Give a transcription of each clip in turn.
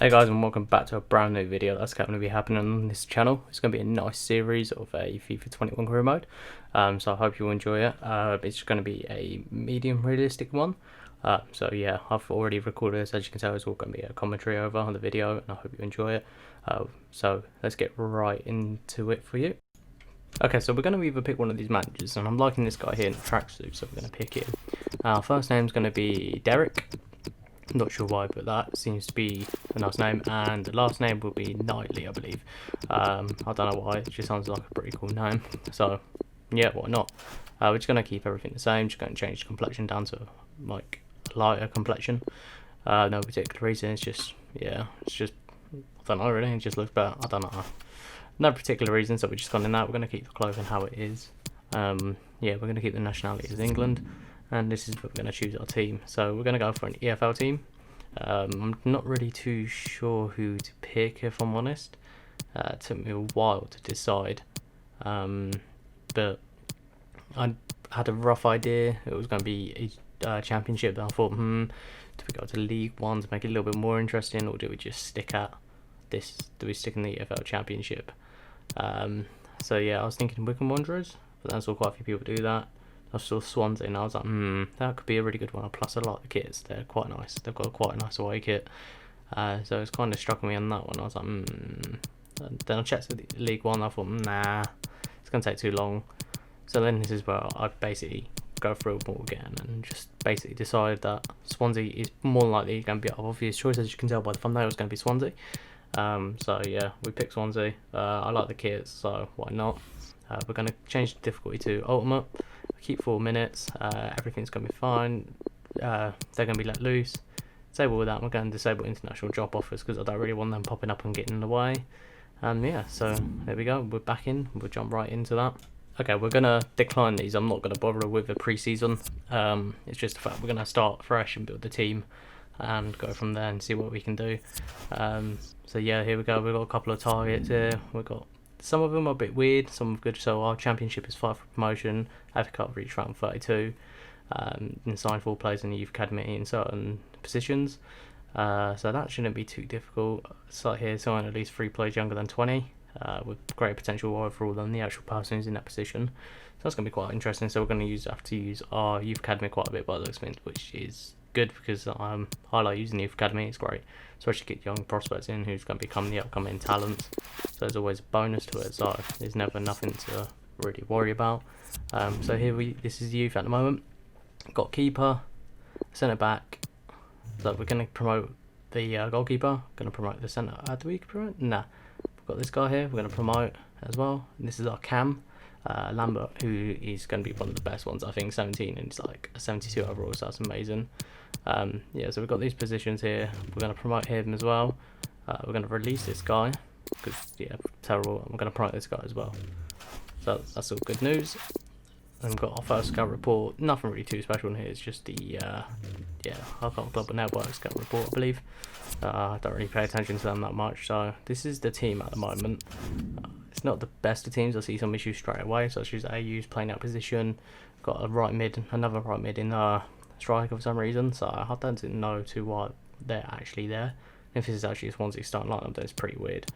Hey guys, and welcome back to a brand new video that's going to be happening on this channel. It's going to be a nice series of a FIFA 21 career mode, so I hope you enjoy it. It's going to be a medium realistic one, so yeah, I've already recorded this. As you can tell, it's all going to be a commentary over on the video, and I hope you enjoy it. So let's get right into it for you. Okay, so we're going to either pick one of these managers, and I'm liking this guy here in the tracksuit, so we're going to pick him. Our first name's going to be Derek. Not sure why, but that seems to be a nice name, and the last name will be Knightley, I believe. I don't know why, it just sounds like a pretty cool name, so yeah, why not. We're just going to keep everything the same, just going to change the complexion down to like a lighter complexion. No particular reason, it's just, yeah, it's just, I don't know really, it just looks better, I don't know. No particular reason, so we're just going in that. We're going to keep the clothing how it is. Yeah, we're going to keep the nationality as England. And this is where we're going to choose our team. So we're going to go for an EFL team. I'm not really too sure who to pick, if I'm honest. It took me a while to decide. But I had a rough idea. It was going to be a championship. And I thought, do we go to League One to make it a little bit more interesting, or do we just stick at this? Do we stick in the EFL championship? So yeah, I was thinking Wycombe Wanderers, but then I saw quite a few people do that. I saw Swansea and I was like, that could be a really good one. Plus I like the kits, they're quite nice. They've got quite a nice away kit. So it's kind of struck me on that one. I was like, And then I checked the League One, I thought, nah, it's going to take too long. So then this is where I basically go through it all again and just basically decide that Swansea is more likely going to be our obvious choice. As you can tell by the thumbnail, it's going to be Swansea. So yeah, we picked Swansea. I like the kits, so why not? We're going to change the difficulty to Ultimate. Keep 4 minutes, everything's going to be fine. They're going to be let loose. Disable with that, we're going to disable international job offers because I don't really want them popping up and getting in the way. Yeah, so there we go, we're back in, we'll jump right into that. Okay, we're going to decline these. I'm not going to bother with the pre-season. It's just the fact we're going to start fresh and build the team and go from there and see what we can do. So yeah, here we go, we've got a couple of targets here. We've got some of them are a bit weird, some are good. So our championship is 5 for promotion, FA Cup reach round 32, and sign 4 players in the youth academy in certain positions. So that shouldn't be too difficult. Start here, sign at least 3 players younger than 20, with greater potential overall than the actual person who's in that position. So that's going to be quite interesting. So we're going to have to use our youth academy quite a bit by the looks of it, which is good because I like using the youth academy. It's great, especially get young prospects in who's going to become the upcoming talents. So there's always a bonus to it. So there's never nothing to really worry about. So here this is the youth at the moment. Got keeper, centre back. So we're going to promote the goalkeeper. Going to promote the centre. Do we promote? Nah. We've got this guy here. We're going to promote as well. And this is our cam. Lambert, who is going to be one of the best ones, I think, 17, and it's like a 72 overall, so that's amazing. Yeah, so we've got these positions here. We're going to promote him as well. We're going to release this guy because, yeah, terrible. We're going to promote this guy as well. So that's all good news. And we've got our first scout report. Nothing really too special in here. It's just the Hardcore Club and Network scout report, I believe. I don't really pay attention to them that much. So this is the team at the moment. It's not the best of teams. I see some issues straight away. So I choose AU's playing out position. Got a right mid, another right mid in striker for some reason. So I don't know why they're actually there. If this is actually a Swansea starting lineup, then it's pretty weird.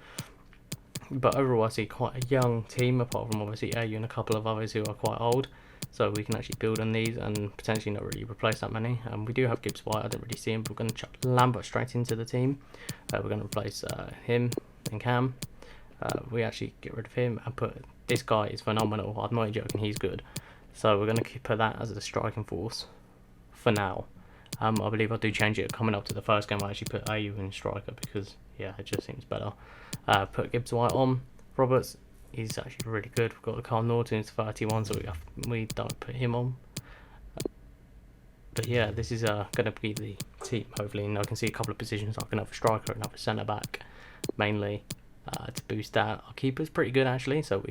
But overall, I see quite a young team, apart from obviously AU and a couple of others who are quite old. So we can actually build on these and potentially not really replace that many. We do have Gibbs White. I don't really see him, but we're going to chuck Lambert straight into the team. We're going to replace him and Cam. We actually get rid of him and put this guy is phenomenal. I'm not joking, he's good. So we're going to put that as the striking force for now. I believe I do change it coming up to the first game. I actually put AU in striker because, yeah, it just seems better. Put Gibbs White on. Roberts, he's actually really good. We've got the Carl Norton, who's 31, so we don't put him on. But yeah, this is going to be the team, hopefully. And I can see a couple of positions like another striker, another centre back, mainly to boost that. Our keeper's pretty good actually, so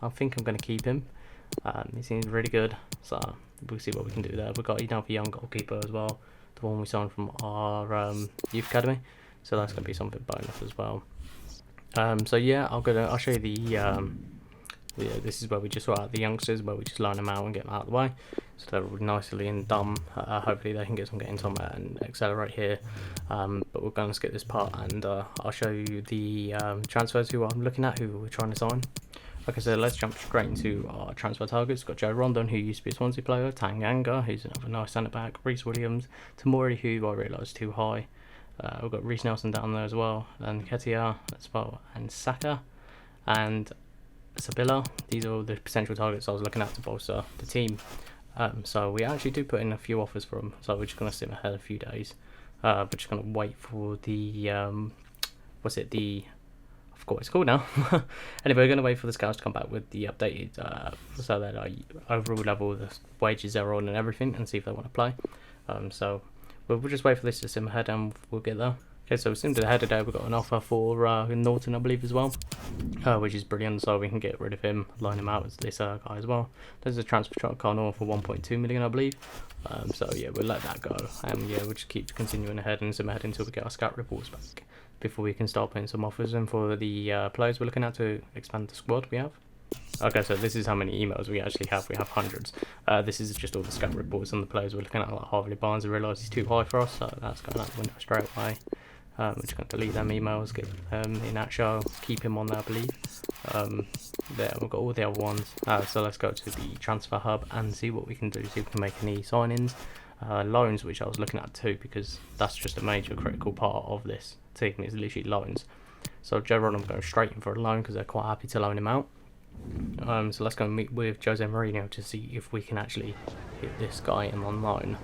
I think I'm gonna keep him. He seems really good, so we'll see what we can do there. We've got another young goalkeeper as well, the one we signed from our youth academy, so that's gonna be something bonus as well. So yeah, I'll show you Yeah, this is where we just sort out the youngsters, where we just line them out and get them out of the way, so they're nicely and dumb. Hopefully they can get some game time and accelerate here. But we're going to skip this part, and I'll show you the transfers who I'm looking at, who we're trying to sign. Okay, so let's jump straight into our transfer targets. We've got Joe Rondon, who used to be a Swansea player, Tanganga, who's another nice centre-back, Reece Williams, Tamori, who I realised too high. We've got Reece Nelson down there as well, and Ketia as well, and Saka, and Sabila. These are all the potential targets I was looking at to bolster the team. So we actually do put in a few offers for them, so we're just going to sit ahead a few days. We're just going to wait for the, I forgot what it's called now. Anyway, we're going to wait for the scouts to come back with the updated, so that overall level, the wages they're on and everything, and see if they want to play. So we'll just wait for this to sim ahead and we'll get there. Okay, so we simmed ahead today. We've got an offer for Norton, I believe, as well, which is brilliant. So we can get rid of him, line him out as this guy as well. There's a transfer truck on for 1.2 million, I believe. So yeah, we'll let that go, and yeah, we'll just keep continuing ahead and sim ahead until we get our scout reports back, before we can start putting some offers in for the players we're looking at to expand the squad we have. Okay, so this is how many emails we actually have. We have hundreds. This is just all the scout reports on the players we're looking at, like Harvey Barnes. I realise he's too high for us, so that's going out the window straight away. We're just going to delete them emails, get in that show, keep him on there, I believe. There, we've got all the other ones. So let's go to the transfer hub and see what we can do, see if we can make any signings. Loans, which I was looking at too, because that's just a major critical part of this team, is literally loans. So Joe Rondon going straight in for a loan because they're quite happy to loan him out. So let's go and meet with Jose Mourinho to see if we can actually hit this guy in on loan.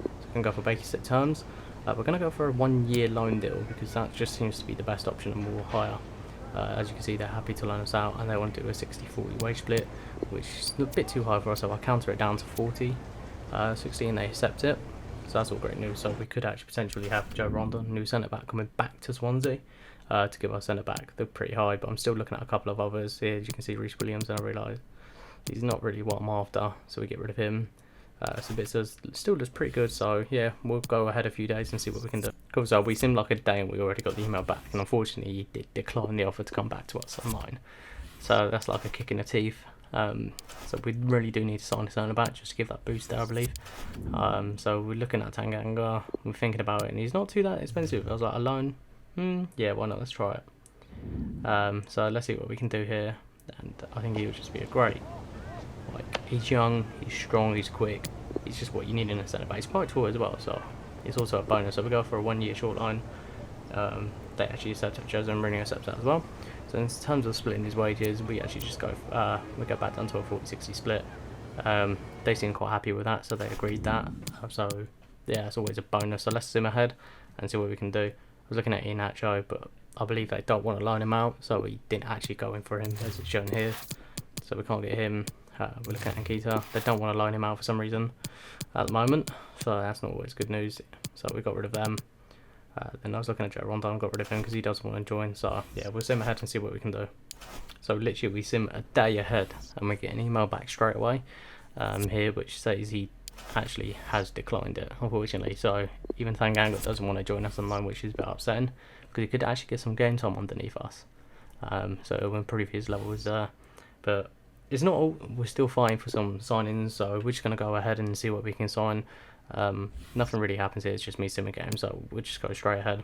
So we can go for basic terms. We're going to go for a 1-year loan deal because that just seems to be the best option and more higher. As you can see, they're happy to loan us out, and they want to do a 60-40 wage split, which is a bit too high for us, so I'll counter it down to 40. 60, and they accept it. So that's all great news. So we could actually potentially have Joe Rondon, new centre-back, coming back to Swansea to give our centre-back. They're pretty high, but I'm still looking at a couple of others here. As you can see, Reece Williams, and I realise he's not really what I'm after, so we get rid of him. Still looks pretty good, so yeah, we'll go ahead a few days and see what we can do. Cool, so we seemed like a day and we already got the email back, and unfortunately he did decline the offer to come back to us online. So that's like a kick in the teeth. So we really do need to sign a centre-back just to give that boost there, I believe. So we're looking at Tanganga, we're thinking about it, and he's not too that expensive. I was like, a loan? Yeah, why not, let's try it. So let's see what we can do here, and I think he would just be a great, like, he's young, he's strong, he's quick, he's just what you need in a centre-back. He's quite tall as well, so it's also a bonus. So we go for a 1-year short line. They actually accept it, Jose Mourinho accepts that as well. So in terms of splitting his wages, we actually just go back down to a 40-60 split. They seem quite happy with that, so they agreed that. So yeah, it's always a bonus. So let's sim ahead and see what we can do. I was looking at Iheanacho, but I believe they don't want to loan him out, so we didn't actually go in for him as it's shown here. So we can't get him. We're looking at Ankita. They don't want to loan him out for some reason at the moment, so that's not always good news. So we got rid of them. Then I was looking at Joe Rondon, got rid of him because he doesn't want to join. So yeah, we'll sim ahead and see what we can do. So literally we sim a day ahead and we get an email back straight away here, which says he actually has declined it, unfortunately. So even Tanganga doesn't want to join us online, which is a bit upsetting because he could actually get some game time underneath us. So it will improve his levels there, but it's not all, we're still fighting for some signings, so we're just going to go ahead and see what we can sign. Nothing really happens here, it's just me simming games, so we'll just go straight ahead.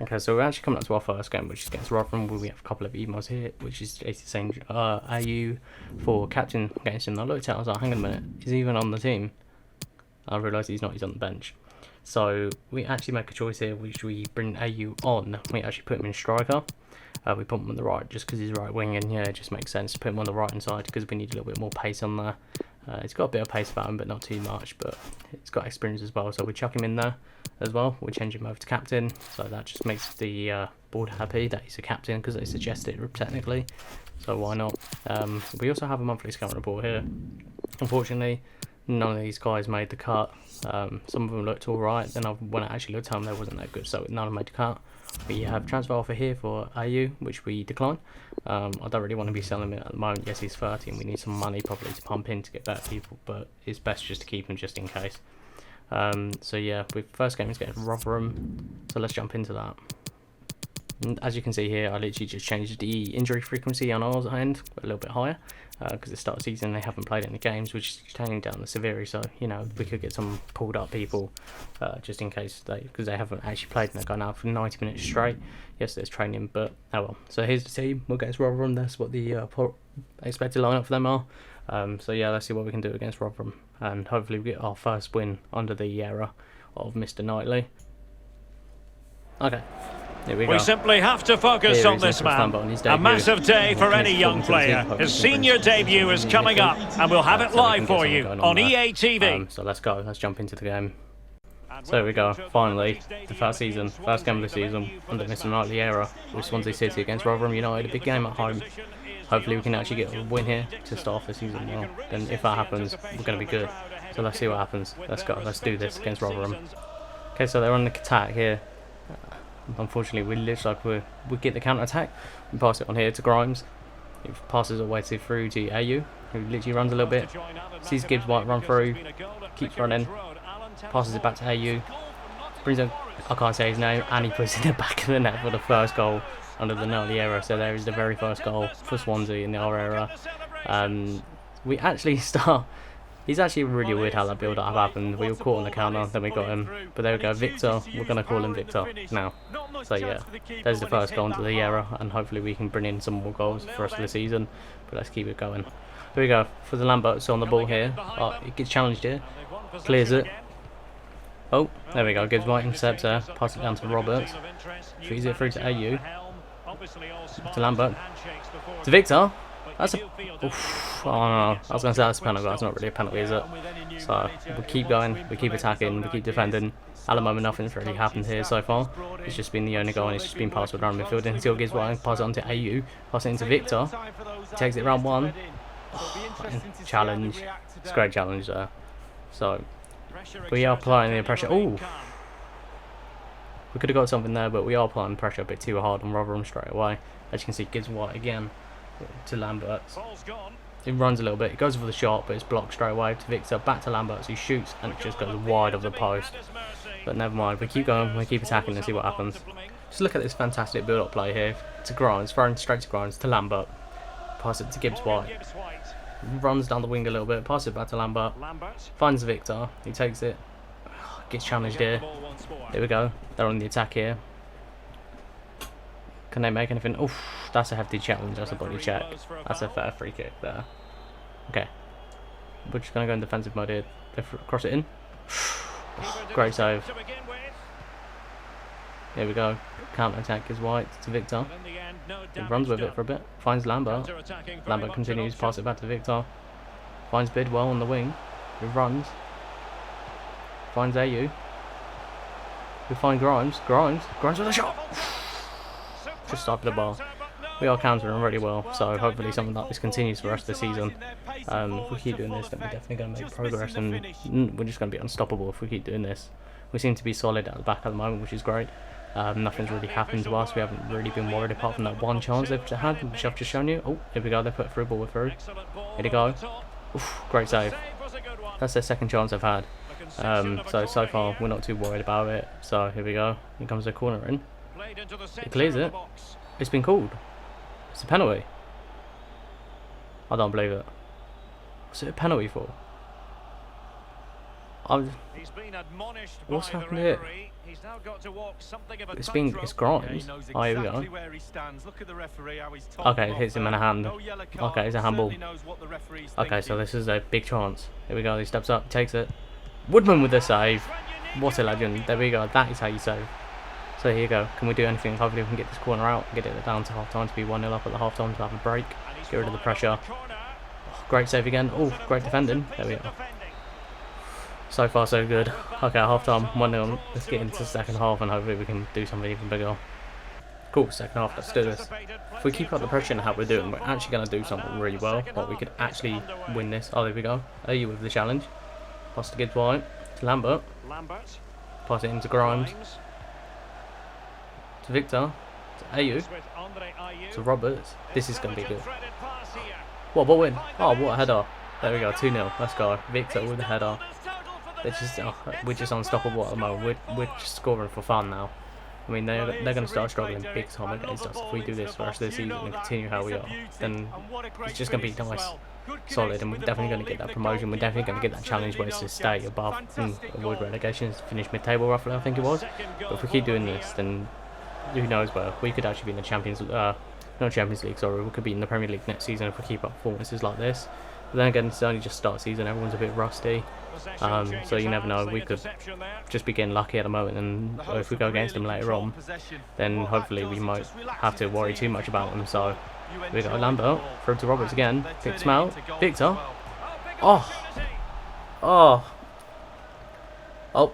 Okay, so we're actually coming up to our first game, which is against Rotherham. We have a couple of emails here, which is basically saying AU for captain against him. I looked at it, I was like, hang on a minute, is he even on the team? I realised he's not, he's on the bench. So we actually make a choice here, which we bring AU on. We actually put him in striker. We put him on the right just because he's right wing, and yeah, it just makes sense to put him on the right hand side because we need a little bit more pace on there. He's got a bit of pace about him, but not too much, but he's got experience as well, so we chuck him in there as well. We change him over to captain, so that just makes the board happy that he's a captain because they suggest it technically, so why not. We also have a monthly scout report here. Unfortunately, none of these guys made the cut. Some of them looked alright, then when I actually looked at them, they wasn't that good, so none of them made the cut. We have transfer offer here for AU, which we decline. I don't really want to be selling him at the moment. Yes, he's 30 and we need some money probably to pump in to get better people, but it's best just to keep him just in case. So yeah, first game is against Rotherham, so let's jump into that. And as you can see here, I literally just changed the injury frequency on ours end a little bit higher, because the start of the season they haven't played any games, which is turning down the severity. So you know, we could get some pulled up people, just in case because they haven't actually played and they're going out for 90 minutes straight. Yes, there's training, but oh well. So here's the team. We'll get Rotherham. That's what the expected lineup for them are. So yeah, let's see what we can do against Rotherham, and hopefully we get our first win under the era of Mr. Knightley. Okay. We simply have to focus on this man. A massive day for any young player. His senior debut is coming up, and we'll have it live for you on EA TV. So let's go. Let's jump into the game. So here we go. Finally, the first game of the season under Mr. Knightley era with Swansea City against Rotherham United. A big game at home. Hopefully we can actually get a win here to start off the season well. Then if that happens, we're going to be good. So let's see what happens. Let's go. Let's do this against Rotherham. Okay, so they're on the attack here. Unfortunately, we get the counter attack. We pass it on here to Grimes. He passes away through to AU, who literally runs a little bit. Sees Gibbs White run through, keeps running, passes it back to AU. Brings in, I can't say his name, and he puts it in the back of the net for the first goal under the Knightley era. So there is the very first goal for Swansea in our era. We actually start. It's actually really weird how that build-up happened. We were caught on the counter, then we got him. But there we go, Victor. We're going to call him Victor now. So yeah, there's the first goal into the era, and hopefully we can bring in some more goals for the rest of the season. But let's keep it going. Here we go, for the Lamberts on the ball here. It gets challenged here, clears it. Oh, there we go, gives White intercepts there, pass it down to Roberts. Feeds it through to AU. To Lambert. To Victor. That's a... Oof, oh no, I was going to say that's a penalty, but it's not really a penalty, is it? So, we keep going, we keep attacking, we keep defending. At the moment, nothing's really happened here so far. It's just been the only goal, and it's just been passed around midfield until Gibbs White, pass it on to AU, pass it into Victor. Takes it round one. Oh, challenge. It's a great challenge there. So, we are applying the pressure. Oh! We could have got something there, but we are applying pressure a bit too hard on Rotherham straight away. As you can see, Gibbs White again. To Lamberts. It runs a little bit, it goes for the shot, but it's blocked straight away to Victor, back to Lamberts, who shoots, and it just goes wide of the post. But never mind, we keep going, we keep attacking and see what happens. Just look at this fantastic build-up play here. To Grimes, thrown straight to Grimes, to Lambert. Pass it to Gibbs White. Runs down the wing a little bit, passes it back to Lambert. Finds Victor, he takes it. Gets challenged here. There we go, they're on the attack here. Can they make anything? Oof, that's a hefty challenge. That's a body check. That's a fair free kick there. Okay. We're just going to go in defensive mode here. Cross it in. Great save. Here we go. Counter attack is White to Victor. He runs with it for a bit. Finds Lambert. Lambert continues. Pass it back to Victor. Finds Bidwell on the wing. He runs. Finds AU. We find Grimes. Grimes with a shot. Just after the bar. We are countering really well, so hopefully something like this continues for the rest of the season. If we keep doing this, then we're definitely going to make progress, and we're just going to be unstoppable if we keep doing this. We seem to be solid at the back at the moment, which is great. Nothing's really happened to us. We haven't really been worried apart from that one chance they've had, which I've just shown you. Oh, here we go. They put a through ball through. Here we go. Oof, great save. That's their second chance they've had. So far we're not too worried about it. So here we go. Here comes the corner in. He clears it. It's been called. It's a penalty. I don't believe it. What's it a penalty for? What's happened here? It's Grimes. Oh, here we go. Okay, it hits him in the hand. Okay, it's a handball. Okay, so this is a big chance. Here we go, he steps up, takes it. Woodman with the save. What a legend. There we go, that is how you save. So here you go. Can we do anything? Hopefully we can get this corner out, get it down to half time to be 1-0 up at the half time to have a break. Get rid of the pressure. Oh, great save again. Oh, great defending. There we go. So far so good. Okay, half time, 1-0. Let's get into the second half and hopefully we can do something even bigger. Cool, second half, let's do this. If we keep up the pressure and how we're doing, we're actually going to do something really well. Like we could actually win this. Oh, there we go. AU with the challenge. Pass to Gibbs White. To Lambert. Pass it into Grimes. To Victor. To AU. To Roberts. This is going to be good. What win? Oh, what a header. There we go, 2-0. Let's go. Victor with the header. We're just unstoppable at the moment. We're just scoring for fun now. I mean, they're going to start struggling big time against us. If we do this for the rest of the season and continue how we are, then it's just going to be nice, solid, and we're definitely going to get that promotion. We're definitely going to get that challenge where it's to stay above and avoid relegation, finish mid-table roughly, I think it was. But if we keep doing this, then who knows where we could actually be in the not Champions League, sorry, we could be in the Premier League next season if we keep up performances like this. But then again, it's only just start season, everyone's a bit rusty. So you never know, we could just be getting lucky at the moment, and if we go against them later on, then hopefully we might have to worry too much about them. So we got Lambert, through to Roberts again, Victor Smell, Victor, oh,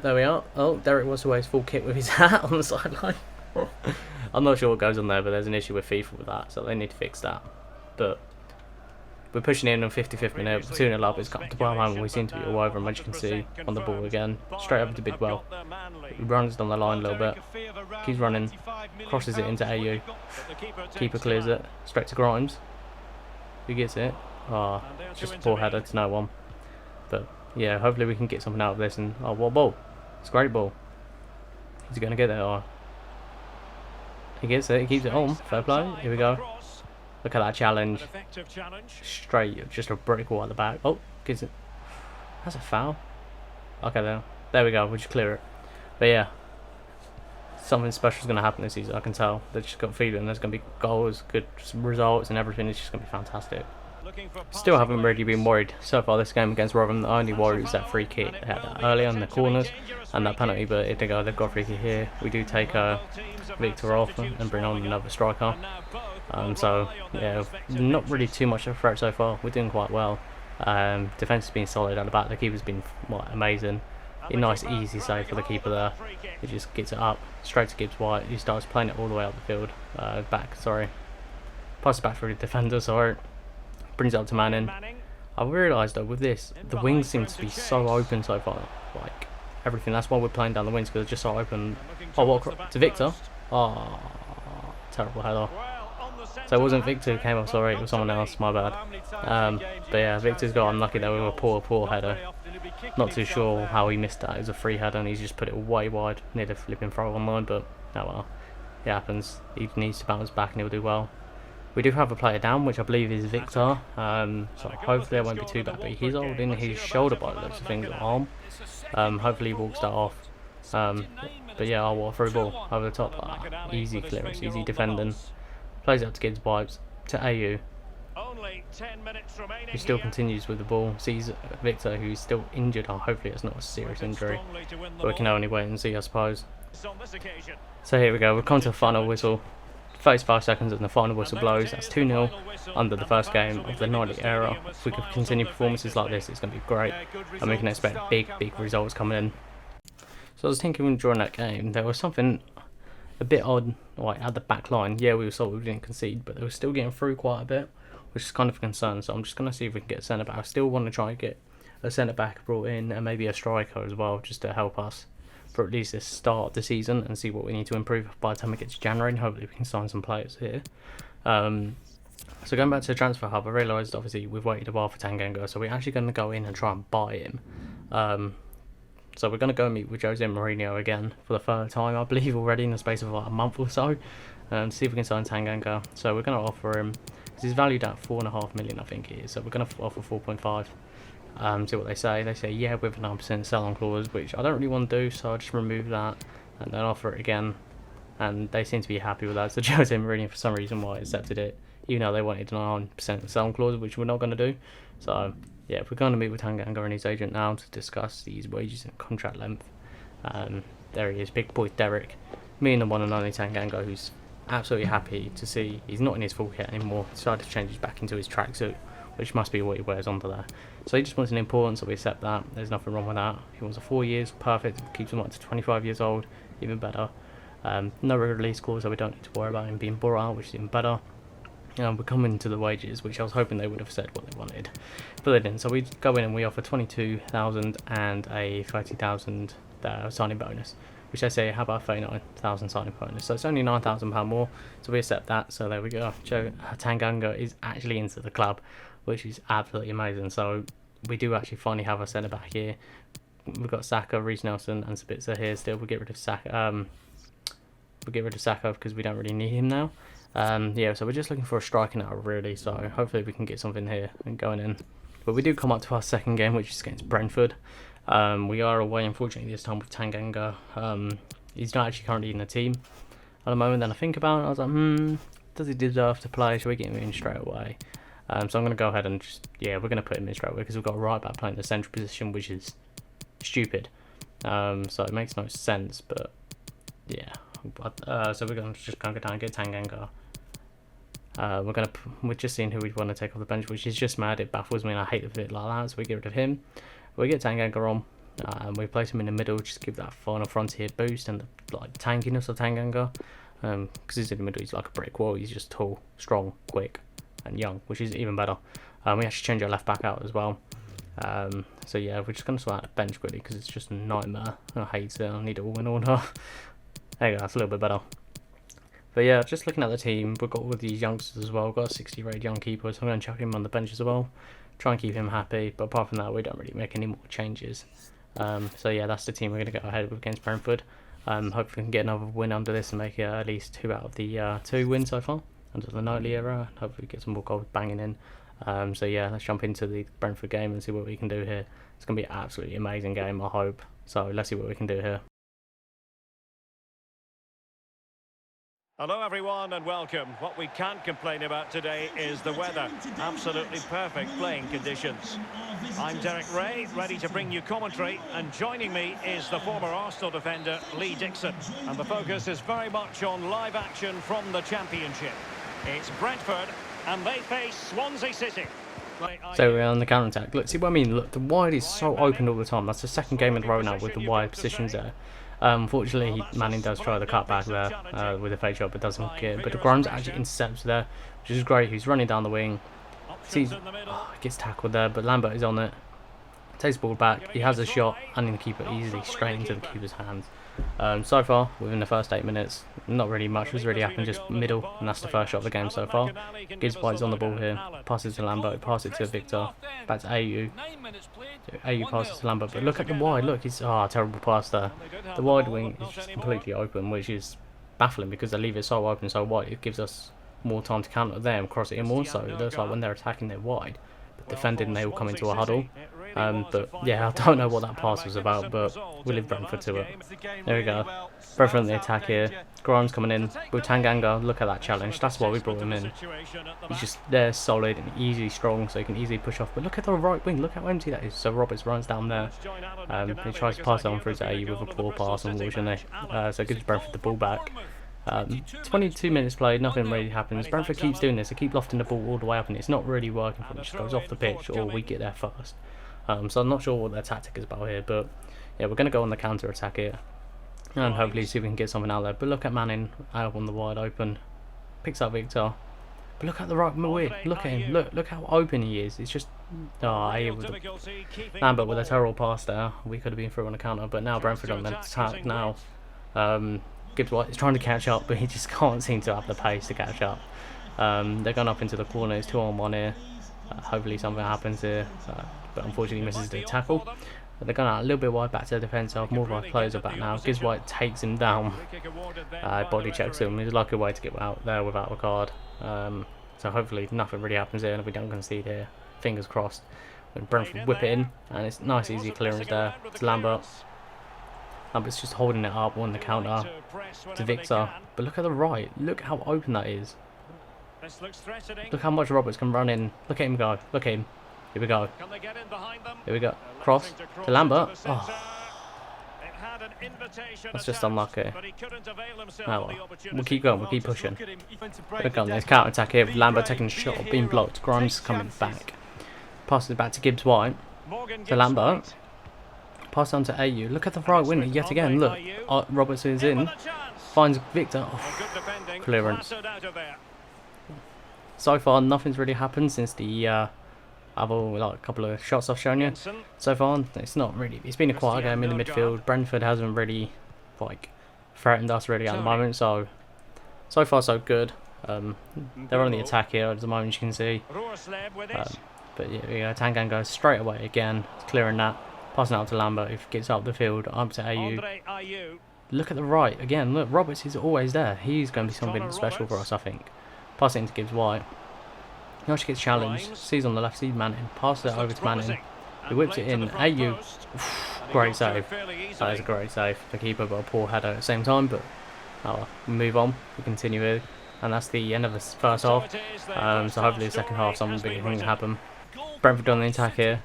there we are. Oh, Derek wants to wear his full kit with his hat on the sideline. I'm not sure what goes on there, but there's an issue with FIFA with that, so they need to fix that. But we're pushing in on 55th minute, 2-0 up, it's come to Rotherham, we seem to be all over him, as you can see, on the ball again, straight over to Bidwell, he runs down the line a little bit, keeps running, crosses it into AU, keeper clears it, straight to Grimes, who gets it, just a poor header to no one, but yeah, hopefully we can get something out of this, and what a ball, it's a great ball, is he going to get there, he gets it, he keeps it on, fair play, here we go. Look at that challenge. Straight, just a brick wall at the back. Oh, gets it. That's a foul. Okay, there we go. We'll just clear it. But yeah, something special is going to happen this season. I can tell. They've just got a feeling there's going to be goals, good results, and everything. It's just going to be fantastic. Still haven't really been worried so far this game against Rotherham. The only worry is that free kick. They had that earlier in the corners and that penalty, but if they go, they've got a free kick here. We do take Victor off and bring on another striker. So yeah, not really too much of a threat so far. We're doing quite well. Defence has been solid at the back. The keeper's been amazing. A nice easy save for the keeper there. He just gets it up straight to Gibbs White. He starts playing it all the way up the field. Passes back through the defender. Sorry. Brings it up to Manning. I've realised though with this, the wings seem to be so open so far. Like everything. That's why we're playing down the wings, because they're just so open. Oh, what to Victor? Oh, terrible header. So it wasn't Victor who came up, sorry, it was someone else, my bad. But yeah, Victor's got unlucky there with a poor header. Not too sure how he missed that. It was a free header and he's just put it way wide near the flipping throw online, but oh well. It happens. He needs to bounce back and he'll do well. We do have a player down, which I believe is Victor. So hopefully it won't be too bad, but he's holding his shoulder by the looks of things, arm. Hopefully he walks that off. But yeah, what a through ball over the top. Easy clearance, easy defending. Plays out to Gibbs Pipes to AU. He still continues with the ball. Sees Victor, who's still injured. Hopefully it's not a serious injury, but we can only wait and see, I suppose. So here we go. We've come to the final whistle. 35 seconds and the final whistle blows. That's 2-0 under the first game of the 90 era. If we could continue performances like this, it's going to be great, and we can expect big results coming in. So I was thinking during that game, there was something a bit odd, like at the back line. Yeah, we didn't concede, but they were still getting through quite a bit, which is kind of a concern. So I'm just going to see if we can get a centre back. I still want to try and get a centre back brought in, and maybe a striker as well, just to help us for at least the start of the season and see what we need to improve by the time it gets to January, and hopefully we can sign some players here. So going back to the transfer hub, I realised obviously we've waited a while for Tanganga, so we're actually going to go in and try and buy him. So we're going to go meet with Jose Mourinho again for the third time, I believe, already in the space of like a month or so, and see if we can sign Tanganga. So we're going to offer him, he's valued at 4.5 million, I think he is, so we're going to offer 4.5. See what they say. They say yeah with a 9% sell-on clause, which I don't really want to do, so I'll just remove that and then offer it again, and they seem to be happy with that. So Jose Mourinho, for some reason why, accepted it, even though they wanted a 9% sell-on clause, which we're not going to do. So yeah, if we're going to meet with Tanganga and his agent now to discuss these wages and contract length, there he is, big boy Derek, me and the one and only Tanganga, who's absolutely happy to see he's not in his full kit anymore. He decided to change his back into his tracksuit, which must be what he wears under there. So he just wants an important, so we accept that. There's nothing wrong with that. He wants a 4 years, perfect. Keeps him up to 25 years old, even better. No release clause, so we don't need to worry about him being bought out, which is even better. We're coming to the wages, which I was hoping they would have said what they wanted, but they didn't. So we go in and we offer 22,000 and a 30,000 signing bonus, which they say, how about 39,000 signing bonus? So it's only £9,000 more, so we accept that. So there we go. Joe Tanganga is actually into the club, which is absolutely amazing. So we do actually finally have a centre back here. We've got Saka, Reece Nelson and Sabitzer here still. We'll get rid of Saka, we'll get rid of Saka because we don't really need him now. Yeah, so we're just looking for a striker now, really. So hopefully we can get something here and going in. But we do come up to our second game, which is against Brentford. We are away, unfortunately, this time with Tanganga. He's not actually currently in the team at the moment. Then I think about it, I was like, does he deserve to play? Should we get him in straight away? So I'm going to go ahead and just, yeah, we're going to put him in straight away because we've got a right back playing the central position, which is stupid. So it makes no sense, but yeah. So we're going to just go down and get Tanganga. We're just seeing who we'd want to take off the bench, which is just mad. It baffles me, and I hate the fit like that. So we get rid of him. We get Tanganga on, and we place him in the middle, just give that final frontier boost and the tankiness of Tanganga. Because he's in the middle, he's like a brick wall. He's just tall, strong, quick, and young, which is even better. We actually change our left back out as well. So yeah, we're just going to sort out the bench quickly because it's just a nightmare. I hate it. I need it all in order. There you go, that's a little bit better. But yeah, just looking at the team, we've got all these youngsters as well. We've got a 60 rated young keeper, so I'm going to chuck him on the bench as well. Try and keep him happy, but apart from that, we don't really make any more changes. So yeah, that's the team we're going to go ahead with against Brentford. Hopefully we can get another win under this and make it at least 2 out of the 2 wins so far under the nightly era. Hopefully get some more goals banging in. So yeah, let's jump into the Brentford game and see what we can do here. It's going to be an absolutely amazing game, I hope. So let's see what we can do here. Hello everyone and welcome. What we can't complain about today is the weather. Absolutely perfect playing conditions. I'm Derek Ray, ready to bring you commentary, and joining me is the former Arsenal defender Lee Dixon. And the focus is very much on live action from the Championship. It's Brentford and they face Swansea City. So we're on the counter-attack. Look, see what I mean? Look, the wide is so open all the time. That's the second game in a row now with the wide positions there. Unfortunately, Manning does try the cutback there with a fake shot, but doesn't get it. But the Grimes actually intercepts there, which is great. He's running down the wing. Sees, gets tackled there, but Lambert is on it. Takes the ball back. He has a shot, and the keeper easily straight into the keeper's hands. So far, within the first 8 minutes, not really much has really happened, just middle, and that's the first shot of the game so far. Gibbs White's on the ball here, passes to Lambert, passes it to Victor, back to AU. AU passes to Lambert, but look at the wide, look, it's terrible pass there. The wide wing is just completely open, which is baffling because they leave it so open, so wide, it gives us more time to counter them, cross it in more, so it looks like when they're attacking they're wide, but defending they will come into a huddle. But yeah, I don't know what that pass was about, but we'll leave Brentford to it. There we go. Brentford on the attack here. Grimes coming in with Tanganga. Look at that challenge. That's why we brought him in. He's just there, solid and easy, strong, so he can easily push off. But look at the right wing. Look how empty that is. So Roberts runs down there. He tries to pass it on through to AU with a poor pass, unfortunately. So it gives Brentford the ball back. 22 minutes played, nothing really happens. Brentford keeps doing this. They keep lofting the ball all the way up, and it's not really working for them. It just goes off the pitch, or we get there first. So I'm not sure what their tactic is about here, but yeah, we're going to go on the counter attack here and hopefully see if we can get something out there. But look at Manning out on the wide open, picks up Victor. But look at the right wing. Look at him. Look how open he is. It's just Lambert with a terrible pass there. We could have been through on the counter, but now Brentford on the attack now. Gibbs White is trying to catch up, but he just can't seem to have the pace to catch up. They're going up into the corner. It's 2-on-1 here. Hopefully something happens here. But unfortunately misses the tackle. But they're going out a little bit wide back to the defence. More of our players are back now. Gibbs White takes him down. Body checks him. He's a lucky way to get out there without a card. So hopefully nothing really happens here and we don't concede here. Fingers crossed. When Brentford whip it in, and it's nice easy clearance there to Lambert. Lambert's just holding it up on the counter to Victor. But look at the right. Look how open that is. Look how much Roberts can run in. Look at him go. Look at him. Here we go. Here we go. Cross to Lambert. Oh. That's just unlucky. Oh well. We'll keep going. We'll keep pushing. Look on this counter attack here. Lambert taking a shot, being blocked. Grimes coming back. Passes it back to Gibbs White. To Lambert. Pass on to AU. Look at the right wing yet again. Look. Roberts is in. Finds Victor. Oh. Clearance. So far, nothing's really happened since the a couple of shots I've shown you. So far, it's not really. It's been a quiet game in the midfield. Brentford hasn't really threatened us really at the moment. So far so good. They're on the attack here at the moment, you can see. But yeah, Tangan goes straight away again, clearing that, passing out to Lambert. If he gets up the field, up to AU. Look at the right again. Look, Roberts is always there. He's going to be something special for us, I think. Pass it into Gibbs White. He actually gets challenged. Sees on the left, sees Manning. Passes it over to Manning. He whips it in. AU. Great save. That is a great save. The keeper got a poor header at the same time, but we move on. We continue here. And that's the end of the first half. So hopefully the second half something big can happen. Brentford on the attack here.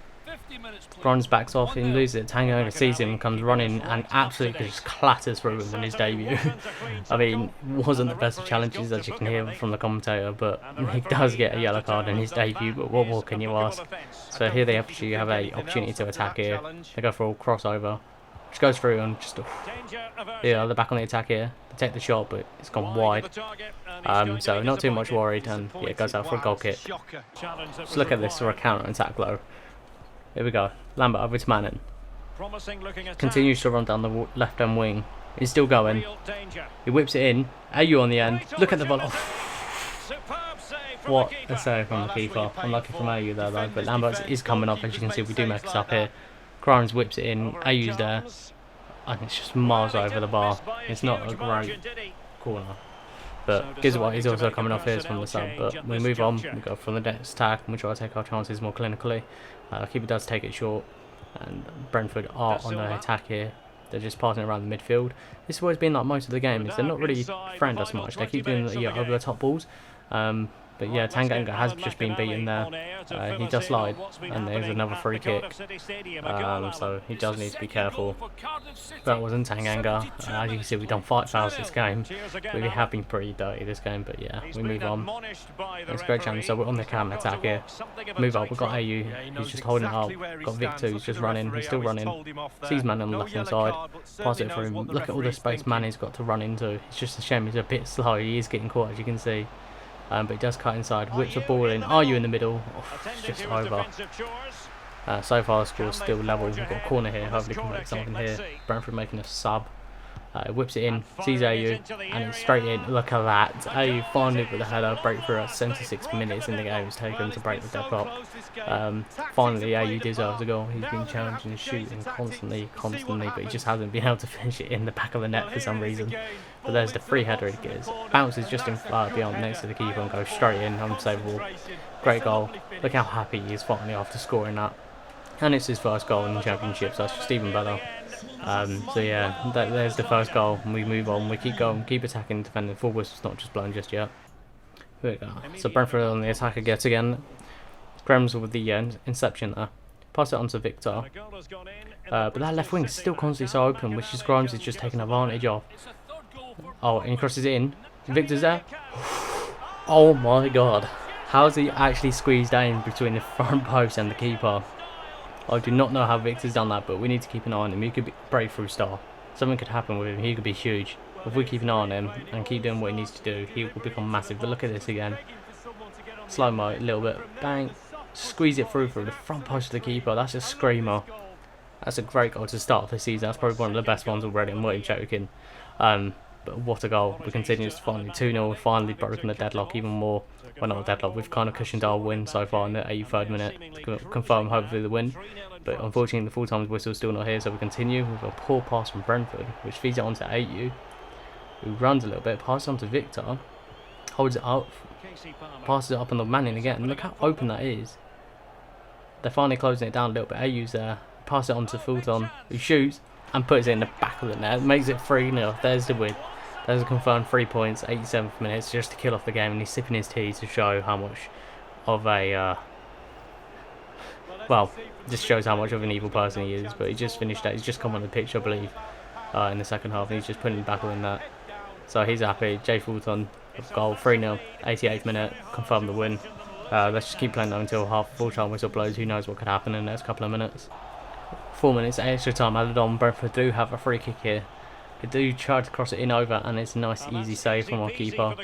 Bronze backs off, he loses it. Tango sees him, comes running and absolutely just clatters through him in his debut. I mean, wasn't the best of challenges as you can hear from the commentator, but he does get a yellow card in his debut, but what more can you ask? So here they actually have a opportunity to attack here. They go for a crossover, which goes through and just yeah, they're back on the attack here. They take the shot, but it's gone wide. So not too much worried, and yeah, it goes out for a goal kick. Just look at this for a counter attack though. Here we go. Lambert over to Manning. Continues to run down the left hand wing. He's still going. He whips it in. AU on the end. Look at the volley. What a save from the keeper. Unlucky from AU there though, but Lambert is coming up. As you can see, we do mess up here. Grimes whips it in. AU's there. I think it's just miles over the bar. It's not a great corner. But Gibbs White is also coming off here from the sub. But we move on. We go from the next attack and we try to take our chances more clinically. Keeper does take it short, and Brentford are on the attack here. They're just passing around the midfield. This has always been like most of the game. Is they're not really friend us much. They keep doing the over the top balls. But yeah, Tanganga has just been beaten there. He just slide, and there's another free kick. So he does need to be careful. That wasn't Tanganga. As you can see, we've done 5 fouls this game. We have been pretty dirty this game, but yeah, we move on. It's a great challenge. So we're on the counter attack here. Move up. We've got AU. He's just holding it up. Got Victor. Who's just running. He's still running. Sees man on the left hand side. Pass it through. Look at all the space Manny's got to run into. It's just a shame he's a bit slow. He is getting caught, as you can see. But he does cut inside, whips the ball in. Are you in the middle? Oh, it's just over. So far the score's still level. We've got a corner here, hopefully we can make something here. Brentford making a sub. Whips it in, sees AU, and it's straight in. Look at that. AU finally with the header, breakthrough at 76 minutes in the game it's taken to break the deadlock. Finally AU deserves a goal. He's been challenging and shooting constantly, but he just hasn't been able to finish it in the back of the net for some reason. But there's the free header he gets. Bounces just in beyond next to the keeper and goes straight in, unsavable. Great goal. Look how happy he is finally after scoring that. And it's his first goal in the Championship, so that's just even better. So yeah, there's the first goal, and we move on. We keep going, keep attacking, defending. Full whistle's not just blown just yet. Here we go. So Brentford on the attack again. Grems with the inception there. Pass it on to Victor. But that left wing is still constantly so open, which is Grimes is just taking advantage of. Oh, and he crosses it in. Victor's there. Oh my god. How's he actually squeezed that in between the front post and the keeper? I do not know how Victor's done that, but we need to keep an eye on him. He could be breakthrough star. Something could happen with him. He could be huge. If we keep an eye on him and keep doing what he needs to do, he will become massive. But look at this again. Slow-mo, a little bit. Bang. Squeeze it through the front post of the keeper. That's a screamer. That's a great goal to start the season. That's probably one of the best ones already. I'm not even joking. But what a goal. We continue to finally 2-0. We've finally broken the deadlock even more. Well, not a deadlock. We've kind of cushioned our win so far in the 83rd minute to confirm hopefully the win. But unfortunately the full-time whistle is still not here, so we continue with a poor pass from Brentford, which feeds it onto AU, who runs a little bit, passes on to Victor, holds it up, passes it up on the Manning again. Look how open that is. They're finally closing it down a little bit. AU's there, pass it on to Fulton, who shoots and puts it in the back of the net. Makes it 3-0. There's the win. There's a confirmed 3 points, 87th minutes, just to kill off the game, and he's sipping his tea to show how much of a well, just shows how much of an evil person he is. But he just finished that. He's just come on the pitch, I believe, in the second half, and he's just putting it back in that. So he's happy. Jay Fulton, goal, 3-0, 88th minute, confirm the win. Let's just keep playing though until half full-time whistle blows. Who knows what could happen in the next couple of minutes. 4 minutes, extra time added on. Brentford do have a free kick here. They do try to cross it in over, and it's a nice easy save from our keeper,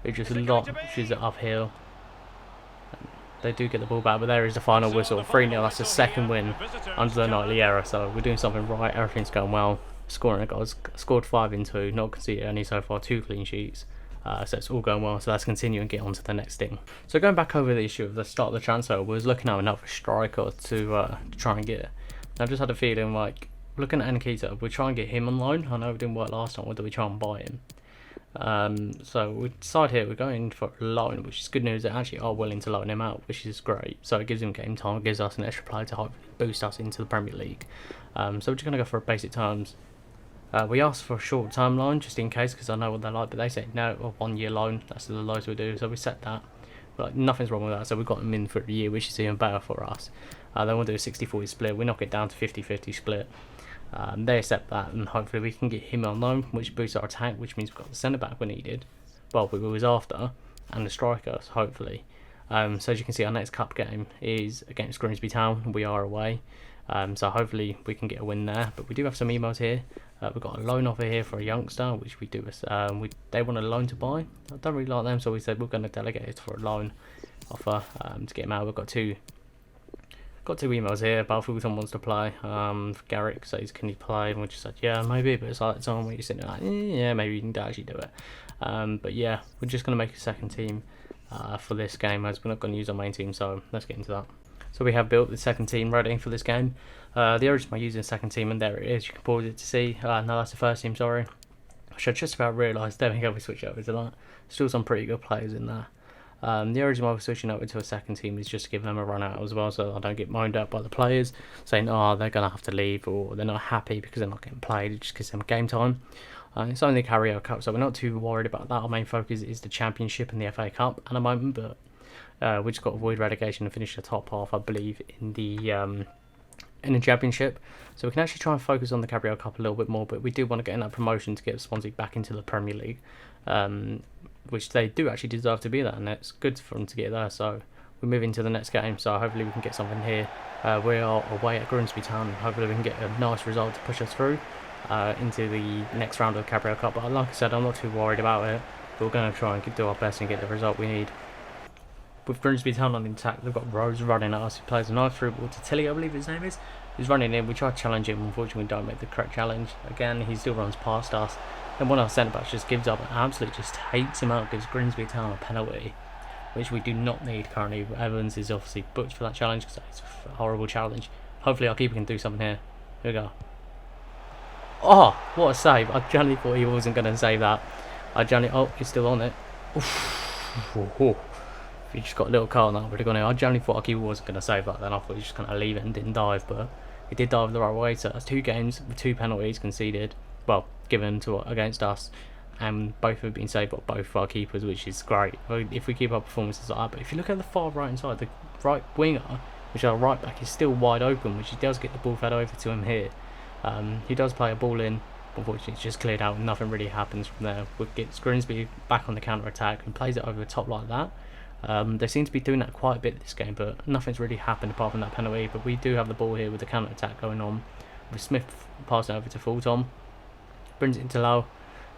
who just launches it uphill. They do get the ball back, but there is the final whistle. 3-0, that's the second win under the nightly era, so we're doing something right, everything's going well. Scoring a goal, scored 5 in 2, not conceded any so far, 2 clean sheets. So it's all going well, so let's continue and get on to the next thing. So going back over the issue of the start of the transfer, we was looking at another striker to try and get. And I've just had a feeling like looking at Nikita, we'll try and get him on loan. I know it didn't work last time, whether we try and buy him. So we decide here we're going for a loan, which is good news. They actually are willing to loan him out, which is great. So it gives him game time, gives us an extra player to hopefully boost us into the Premier League. So we're just going to go for basic terms. We asked for a short-term loan just in case, because I know what they're like, but they said no, a 1 year loan. That's the lowest we do, so we set that. But like, nothing's wrong with that, so we've got him in for a year, which is even better for us. Then we'll do a 60-40 split. We knock it down to 50-50 split. They accept that, and hopefully we can get him on loan, which boosts our attack, which means we've got the centre back we needed. Well, we was after, and the strikers, hopefully. So as you can see, our next cup game is against Grimsby Town. We are away. So hopefully we can get a win there. But we do have some emails here. We've got a loan offer here for a youngster, which we do. They want a loan to buy. I don't really like them, so we said we're going to delegate it for a loan offer to get him out. We've got two emails here. Balfourton wants to play. Garrick says, can he play? And we just said, yeah, maybe. But it's like that time where you're sitting like, yeah, maybe you can actually do it. But yeah, we're just going to make a second team for this game, as we're not going to use our main team. So let's get into that. So we have built the second team ready for this game. The origin by using the second team, and there it is. You can pause it to see. No, that's the first team, sorry. I should just about realise. There we go, we switch over to that. Still some pretty good players in there. The origin why we're switching over to a second team is just to give them a run out as well, so I don't get moaned at by the players saying, oh, they're going to have to leave, or they're not happy because they're not getting played. It just gives them game time. It's only the Carrier Cup, so we're not too worried about that. Our main focus is the Championship and the FA Cup at the moment, but we just got to avoid relegation and finish the top half, I believe, in the Championship. So we can actually try and focus on the Carrier Cup a little bit more, but we do want to get in that promotion to get Swansea back into the Premier League, which they do actually deserve to be there, and it's good for them to get there. So we move into the next game, so hopefully we can get something here. We are away at Grimsby Town, and hopefully we can get a nice result to push us through into the next round of the Carrier Cup. But like I said, I'm not too worried about it. We're going to try and do our best and get the result we need. With Grimsby Town on the attack, they've got Rose running at us. He plays a nice through ball to Tilly, I believe his name is. He's running in. We try to challenge him. Unfortunately, we don't make the correct challenge. Again, he still runs past us. And one of our centre backs just gives up and absolutely just takes him out. Gives Grimsby Town a penalty, which we do not need currently. Evans is obviously booked for that challenge because it's a horrible challenge. Hopefully, our keeper can do something here. Here we go. Oh, what a save! I genuinely thought he wasn't going to save that. Oh, he's still on it. Oof. If he just got a little card now, would have gone in. I generally thought our keeper wasn't going to save that, then I thought he was just going to leave it and didn't dive, but he did dive the right way. So that's 2 games with 2 penalties conceded, well, given to against us, and both have been saved by both of our keepers, which is great if we keep our performances like that. But if you look at the far right hand side, the right winger, which is our right back, is still wide open, which he does get the ball fed over to him here. He does play a ball in. Unfortunately, it's just cleared out and nothing really happens from there. We get Grimsby back on the counter attack and plays it over the top like that. They seem to be doing that quite a bit this game, but nothing's really happened apart from that penalty. But we do have the ball here with the counter attack going on, with Smith passing over to Fulton, brings it into Lowe,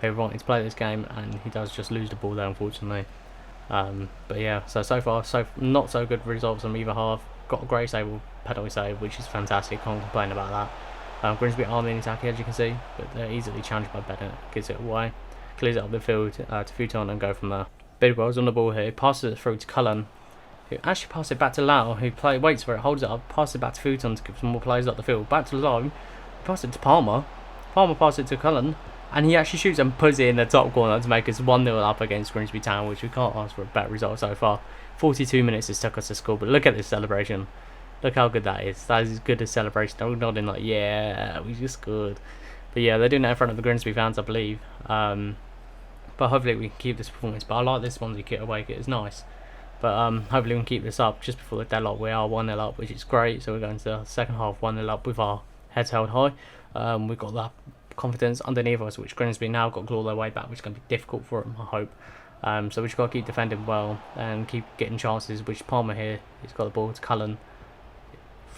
who wanted to play this game, and he does just lose the ball there, unfortunately. But yeah, so far not so good results on either half. Got a great penalty save, which is fantastic. Can't complain about that. Grimsby are in attack, as you can see, but they're easily challenged by Bennett. Gives it away, clears it up the field to Fulton, and go from there. Bidwell's on the ball here, passes it through to Cullen, who actually passes it back to Lau, who waits for it, holds it up, passes it back to Fulton to give some more players up the field. Back to Lau, passes it to Palmer. Palmer passes it to Cullen, and he actually shoots and puts it in the top corner to make us 1-0 up against Grimsby Town, which we can't ask for a better result so far. 42 minutes it's took us to score, but look at this celebration. Look how good that is. That is as good as celebration. They're all nodding like, yeah, we just scored. But yeah, they're doing that in front of the Grimsby fans, I believe. But hopefully we can keep this performance. But I like this Swansea kit away kit, it's nice. But hopefully we can keep this up just before the deadlock. We are 1-0 up, which is great. So we're going to the second half 1-0 up with our heads held high. We've got that confidence underneath us, which Grimsby now got to claw their way back, which is going to be difficult for them, I hope. So we just got to keep defending well and keep getting chances, which Palmer here, he's got the ball to Cullen,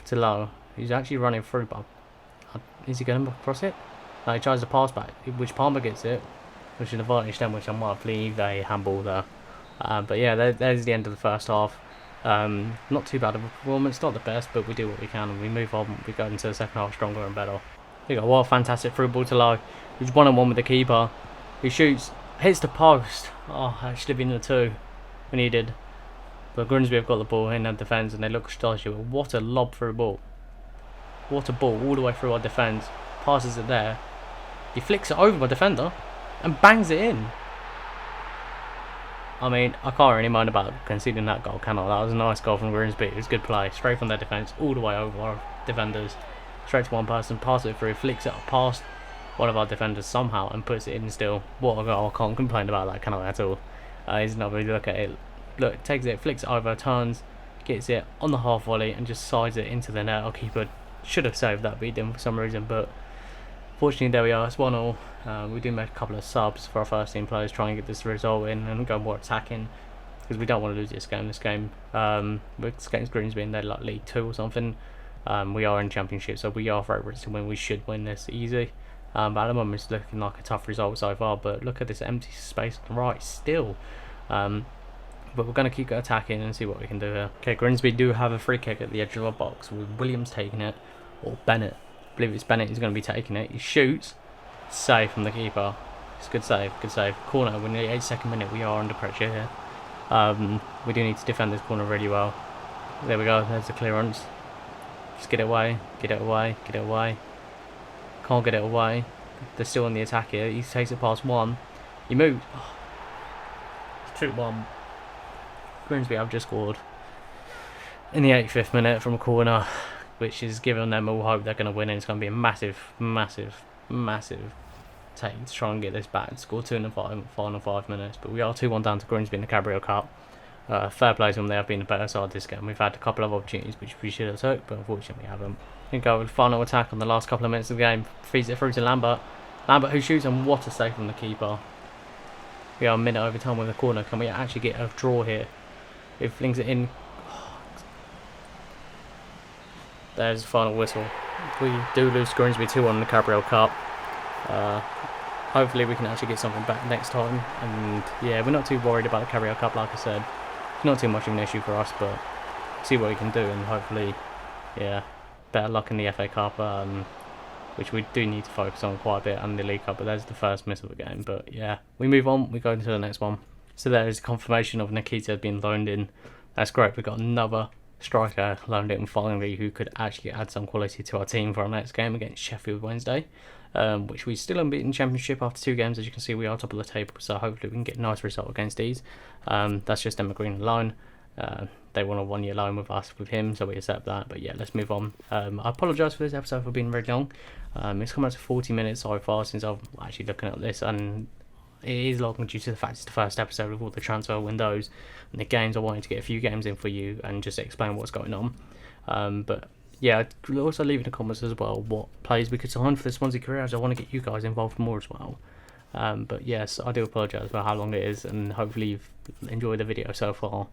to Lowe. He's actually running through, but is he going to cross it? No, he tries to pass back, which Palmer gets it, which is an advantage then, which I might believe a handball there. But yeah, there's the end of the first half. Not too bad of a performance, not the best, but we do what we can and we move on. We go into the second half stronger and better. There you go, what a fantastic through ball to Lowe. He's 1-on-1 with the keeper. He shoots, hits the post. Oh, that should have been the 2 we needed. But Grimsby have got the ball in their defence and they look dodgy. What a lob through ball. What a ball all the way through our defence. passes it there. He flicks it over my defender and bangs it in. I mean, I can't really mind about conceding that goal, can I? That was a nice goal from Grimsby. It was good play, straight from their defence, all the way over our defenders, straight to one person, passes it through, flicks it past one of our defenders somehow and puts it in still. What a goal! I can't complain about that, can I, at all? He's not really look at it. Look, takes it, flicks it over, turns, gets it on the half volley and just sides it into the net. Our keeper should have saved that, but he didn't for some reason. But fortunately, there we are. It's 1-1. We do make a couple of subs for our first team players, try and get this result in and go more attacking because we don't want to lose this game. This game, against Grimsby, and they're like League 2 or something. We are in Championship, so we are favourites to win. We should win this easy. But at the moment, it's looking like a tough result so far. But look at this empty space on the right still. But we're going to keep attacking and see what we can do here. Okay, Grimsby do have a free kick at the edge of our box with Williams taking it, or Bennett. I believe it's Bennett who's going to be taking it. He shoots. Save from the keeper. It's a good save, good save. Corner, we're in the 82nd minute. We are under pressure here. We do need to defend this corner really well. There we go, there's the clearance. Just get it away, get it away, get it away. Can't get it away. They're still on the attack here. He takes it past one. He moves. Oh. It's 2-1. Grimsby have just scored in the 85th minute from a corner, which is giving them all hope they're going to win, and it's going to be a massive take to try and get this back. Score 2 in the final 5 minutes, but we are 2-1 down to Grimsby in the Cabrio Cup. Fair play to them, they have been the better side this game. We've had a couple of opportunities which we should have took, but unfortunately we haven't. We go with final attack on the last couple of minutes of the game. Feeds it through to Lambert. Lambert who shoots, and what a save from the keeper. We are a minute over time with the corner. Can we actually get a draw here? It flings it in. There's the final whistle. We do lose Grimsby 2-1 in the Cabrio Cup. Hopefully we can actually get something back next time. And yeah, we're not too worried about the Cabrio Cup, like I said. It's not too much of an issue for us, but see what we can do, and hopefully, yeah, better luck in the FA Cup, which we do need to focus on quite a bit, and the League Cup, but there's the first miss of the game. But yeah, we move on, we go into the next one. So there is confirmation of Nikita being loaned in. That's great, we've got another striker loaned in finally who could actually add some quality to our team for our next game against Sheffield Wednesday, which we still unbeaten Championship after 2 games. As you can see, we are top of the table, so hopefully we can get a nice result against these. That's just Emma Green alone. They want a 1-year loan with us, with him, so we accept that. But yeah, let's move on. I apologise for this episode for being very long. It's come out to 40 minutes so far since I've actually looking at this, and it is long due to the fact it's the first episode of all the transfer windows and the games. I wanted to get a few games in for you and just explain what's going on. But yeah, also leave in the comments as well what players we could sign for the Swansea career, as I want to get you guys involved more as well. But yes, I do apologise for how long it is, and hopefully you've enjoyed the video so far.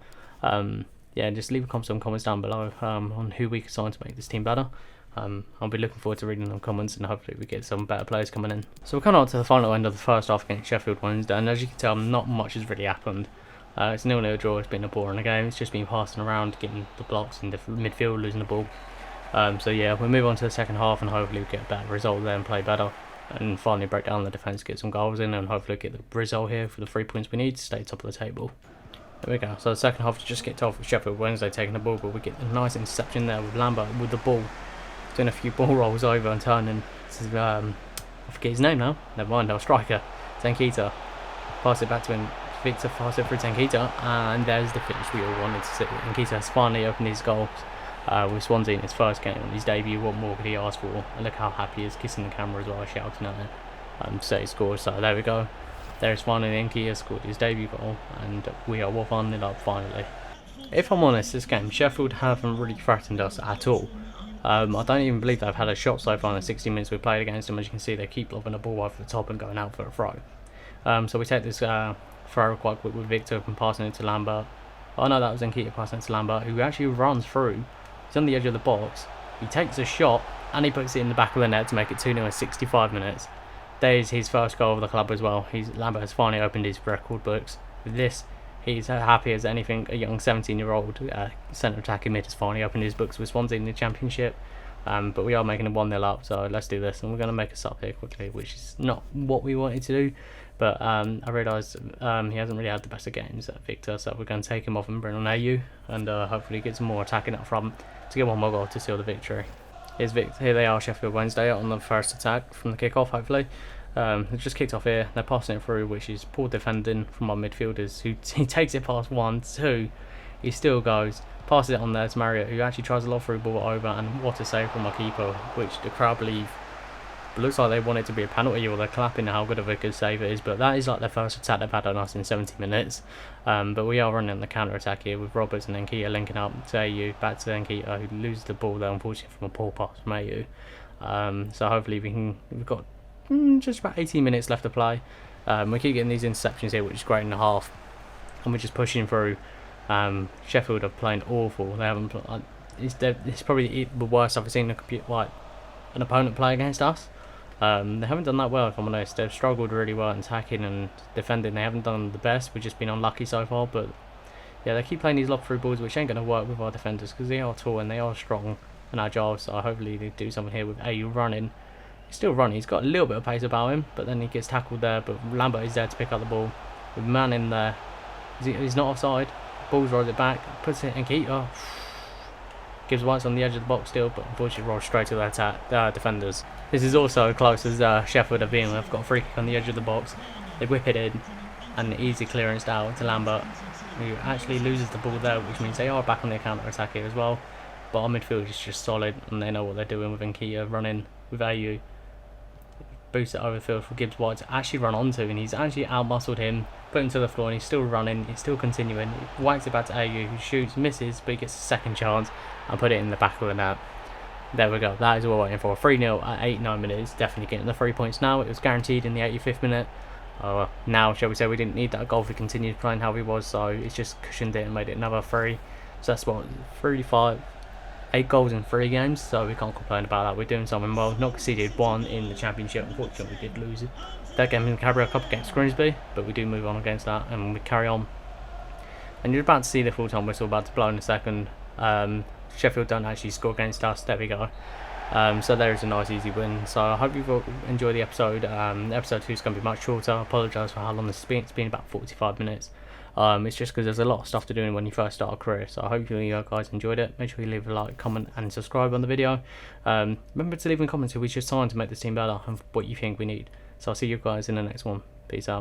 Yeah, just leave some comments down below on who we could sign to make this team better. I'll be looking forward to reading them comments, and hopefully we get some better players coming in. So we're coming on to the final end of the first half against Sheffield Wednesday, and as you can tell, not much has really happened. It's 0-0 draw. It's been a boring game. It's just been passing around, getting the blocks in the midfield, losing the ball. So yeah, we'll move on to the second half, and hopefully we get a better result there and play better, and finally break down the defence, get some goals in, and hopefully get the result here for the 3 points we need to stay top of the table. There we go. So the second half just kicked off with Sheffield Wednesday taking the ball, but we get a nice interception there with Lambert with the ball, doing a few ball rolls over and turning. This is, I forget his name now. Never mind, our striker, Tenkita. Pass it back to him. Victor pass it through Tenkita, and there's the finish we all wanted to see. Tenkita has finally opened his goals with Swansea in his first game on his debut. What more could he ask for? And look how happy he is, kissing the camera as well, shouting at it. So he scored. So there we go. There's finally Tenkita scored his debut goal, and we are 1-0 up finally. If I'm honest, this game, Sheffield haven't really threatened us at all. I don't even believe they've had a shot so far in the 60 minutes we played against them. As you can see, they keep lobbing the ball over the top and going out for a throw. So we take this throw quite quick with Victor and passing it to Lambert. Oh no, that was Tenkita passing it to Lambert, who actually runs through. He's on the edge of the box. He takes a shot and he puts it in the back of the net to make it 2-0 in 65 minutes. There's his first goal of the club as well. Lambert has finally opened his record books. With this, he's happy as anything. A young 17-year-old centre attacking mid has finally opened his books with Swansea in the Championship. But we are making a 1-0 up, so let's do this. And we're going to make a sub here quickly, which is not what we wanted to do. But I realised he hasn't really had the best of games, Victor, so we're going to take him off and bring on AU, and hopefully get some more attacking up front to get one more goal to seal the victory. Here they are, Sheffield Wednesday, on the first attack from the kick-off, hopefully. They just kicked off here. They're passing it through, which is poor defending from our midfielders, who he takes it past 1, 2. He still goes, passes it on there to Marriott, who actually tries a lot through ball over, and what a save from our keeper, which the crowd believe looks like they want it to be a penalty, or they're clapping how good of a good save it is, but that is like their first attack they've had on us in 70 minutes. But we are running the counter attack here with Roberts and Nketiah linking up to AU, back to Nketiah, who loses the ball there unfortunately from a poor pass from AU. So hopefully we've got just about 18 minutes left to play. We keep getting these interceptions here, which is great in the half, and we're just pushing through. Sheffield are playing awful. They haven't. It's probably the worst I've seen an opponent play against us. They haven't done that well, if I'm honest. They've struggled really well in attacking and defending. They haven't done the best. We've just been unlucky so far. But yeah, they keep playing these lob through balls, which ain't going to work with our defenders because they are tall and they are strong and agile. So hopefully they do something here with AU running. He's still running. He's got a little bit of pace about him, but then he gets tackled there. But Lambert is there to pick up the ball. With man in there, he's not offside. Balls rolls it back, puts it in Nketiah. Gives White's on the edge of the box still, but unfortunately rolls straight to their defenders. This is also close as Sheffield have been. They've got a free kick on the edge of the box. They whip it in, and easy clearance out to Lambert, who actually loses the ball there, which means they are back on their counter attack here as well. But our midfield is just solid, and they know what they're doing with Nketiah running with AU. Boosts it over the field for Gibbs White to actually run onto, and he's actually outmuscled him, put him to the floor, and he's still running, he's still continuing. He whacks it back to AU, who shoots, misses, but he gets a second chance and put it in the back of the net. There we go, that is what we're waiting for. 3-0 at 8-9 minutes, definitely getting the 3 points now. It was guaranteed in the 85th minute. Now, shall we say, we didn't need that goal if we continued playing how we was, so it's just cushioned it and made it another 3. So that's what, 8 goals in 3 games, so we can't complain about that. We're doing something well. Not conceded 1 in the Championship. Unfortunately, we did lose it. That game in the Carabao Cup against Grimsby, but we do move on against that, and we carry on. And you're about to see the full-time whistle about to blow in a second. Sheffield don't actually score against us. There we go. So there is a nice easy win. So I hope you've enjoyed the episode. Episode 2 is going to be much shorter. I apologise for how long this has been. It's been about 45 minutes. It's just because there's a lot of stuff to do when you first start a career. So I hope you guys enjoyed it. Make sure you leave a like, comment and subscribe on the video. Remember to leave in comments who we should sign to make this team better and what you think we need. So I'll see you guys in the next one. Peace out.